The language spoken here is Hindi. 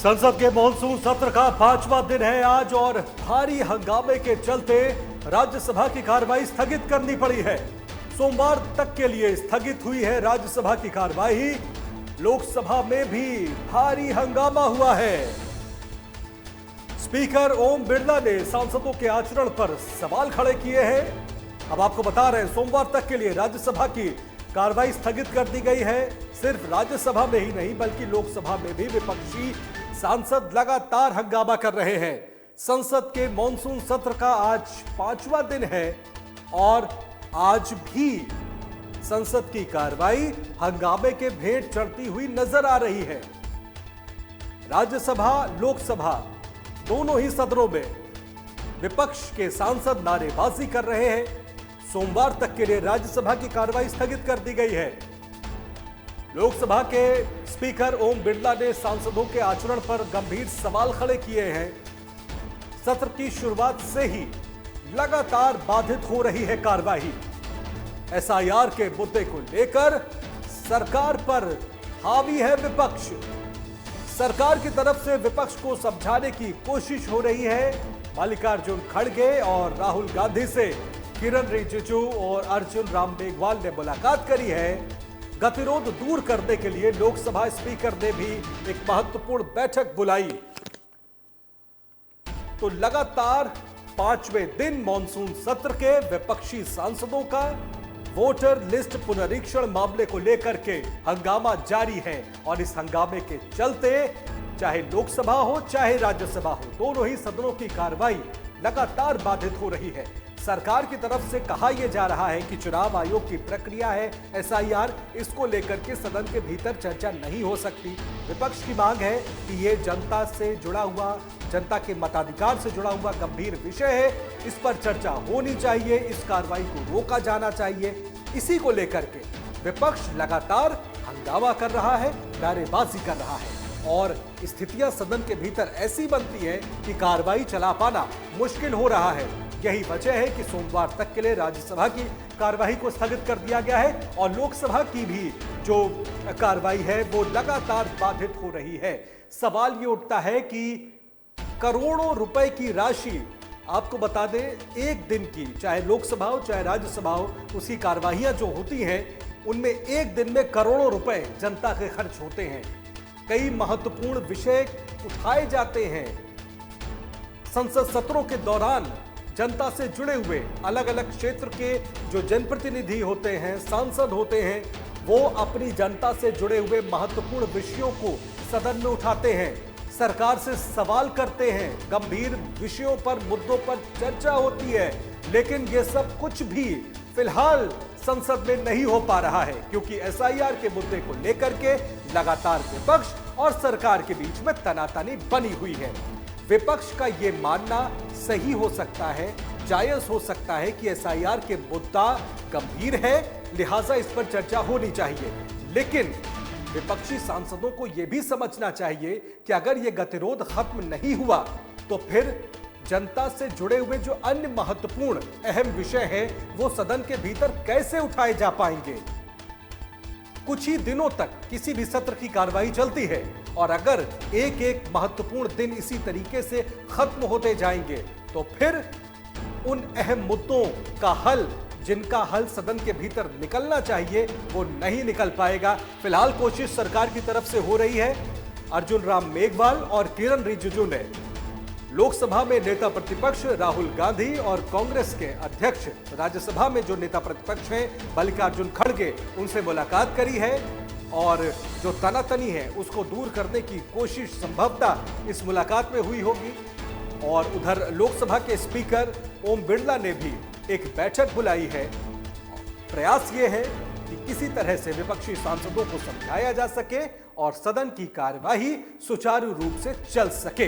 संसद के मॉनसून सत्र का 5वां दिन है आज और भारी हंगामे के चलते राज्यसभा की कार्रवाई स्थगित करनी पड़ी है। सोमवार तक के लिए स्थगित हुई है राज्यसभा की कार्रवाई। लोकसभा में भी भारी हंगामा हुआ है। स्पीकर ओम बिरला ने सांसदों के आचरण पर सवाल खड़े किए हैं। अब आपको बता रहे हैं, सोमवार तक के लिए राज्यसभा की कार्रवाई स्थगित कर दी गई है। सिर्फ राज्यसभा में ही नहीं बल्कि लोकसभा में भी विपक्षी सांसद लगातार हंगामा कर रहे हैं। संसद के मॉनसून सत्र का आज 5वां दिन है और आज भी संसद की कार्रवाई हंगामे के भेंट चढ़ती हुई नजर आ रही है। राज्यसभा लोकसभा दोनों ही सदनों में विपक्ष के सांसद नारेबाजी कर रहे हैं। सोमवार तक के लिए राज्यसभा की कार्रवाई स्थगित कर दी गई है। लोकसभा के स्पीकर ओम बिरला ने सांसदों के आचरण पर गंभीर सवाल खड़े किए हैं। सत्र की शुरुआत से ही लगातार बाधित हो रही है कार्रवाई। एसआईआर के मुद्दे को लेकर सरकार पर हावी है विपक्ष। सरकार की तरफ से विपक्ष को समझाने की कोशिश हो रही है। मल्लिकार्जुन खड़गे और राहुल गांधी से किरण रिजिजू और अर्जुन राम मेघवाल ने मुलाकात करी है। गतिरोध दूर करने के लिए लोकसभा स्पीकर ने भी एक महत्वपूर्ण बैठक बुलाई। तो लगातार 5वें दिन मॉनसून सत्र के विपक्षी सांसदों का वोटर लिस्ट पुनरीक्षण मामले को लेकर के हंगामा जारी है और इस हंगामे के चलते चाहे लोकसभा हो चाहे राज्यसभा हो, दोनों ही सदनों की कार्रवाई लगातार बाधित हो रही है। सरकार की तरफ से कहा यह जा रहा है कि चुनाव आयोग की प्रक्रिया है एसआईआर, इसको लेकर के सदन के भीतर चर्चा नहीं हो सकती। विपक्ष की मांग है कि यह जनता से जुड़ा हुआ, जनता के मताधिकार से जुड़ा हुआ गंभीर विषय है, इस पर चर्चा होनी चाहिए, इस कार्रवाई को रोका जाना चाहिए। इसी को लेकर के विपक्ष लगातार हंगामा कर रहा है, नारेबाजी कर रहा है और स्थितियां सदन के भीतर ऐसी बनती है कि कार्रवाई चला पाना मुश्किल हो रहा है। यही वजह है कि सोमवार तक के लिए राज्यसभा की कार्रवाई को स्थगित कर दिया गया है और लोकसभा की भी जो कार्रवाई है वो लगातार बाधित हो रही है। सवाल ये उठता है कि करोड़ों रुपए की राशि, आपको बता दें, एक दिन की, चाहे लोकसभा हो चाहे राज्यसभा हो, उसकी कार्रवाइयां जो होती हैं उनमें एक दिन में करोड़ों रुपए जनता के खर्च होते हैं। कई महत्वपूर्ण विषय उठाए जाते हैं। संसद सत्रों के दौरान जनता से जुड़े हुए अलग अलग क्षेत्र के जो जनप्रतिनिधि होते हैं, सांसद होते हैं, वो अपनी जनता से जुड़े हुए महत्वपूर्ण विषयों को सदन में उठाते हैं, सरकार से सवाल करते हैं, गंभीर विषयों पर, मुद्दों पर चर्चा होती है। लेकिन ये सब कुछ भी फिलहाल संसद में नहीं हो पा रहा है क्योंकि एसआईआर के मुद्दे को लेकर के लगातार विपक्ष और सरकार के बीच में तनातनी बनी हुई है। विपक्ष का यह मानना सही हो सकता है, जायज हो सकता है कि एसआईआर के मुद्दा गंभीर है, लिहाजा इस पर चर्चा होनी चाहिए। लेकिन विपक्षी सांसदों को यह भी समझना चाहिए कि अगर यह गतिरोध खत्म नहीं हुआ तो फिर जनता से जुड़े हुए जो अन्य महत्वपूर्ण अहम विषय हैं वो सदन के भीतर कैसे उठाए जा पाएंगे। कुछ ही दिनों तक किसी भी सत्र की कार्रवाई चलती है और अगर एक एक महत्वपूर्ण दिन इसी तरीके से खत्म होते जाएंगे तो फिर उन अहम मुद्दों का हल, जिनका हल सदन के भीतर निकलना चाहिए, वो नहीं निकल पाएगा। फिलहाल कोशिश सरकार की तरफ से हो रही है। अर्जुन राम मेघवाल और किरण रिजिजू ने लोकसभा में नेता प्रतिपक्ष राहुल गांधी और कांग्रेस के अध्यक्ष राज्यसभा में जो नेता प्रतिपक्ष हैं मल्लिकार्जुन खड़गे, उनसे मुलाकात करी है और जो तनातनी है उसको दूर करने की कोशिश संभवतः इस मुलाकात में हुई होगी। और उधर लोकसभा के स्पीकर ओम बिरला ने भी एक बैठक बुलाई है। प्रयास ये है कि किसी तरह से विपक्षी सांसदों को समझाया जा सके और सदन की कार्यवाही सुचारू रूप से चल सके।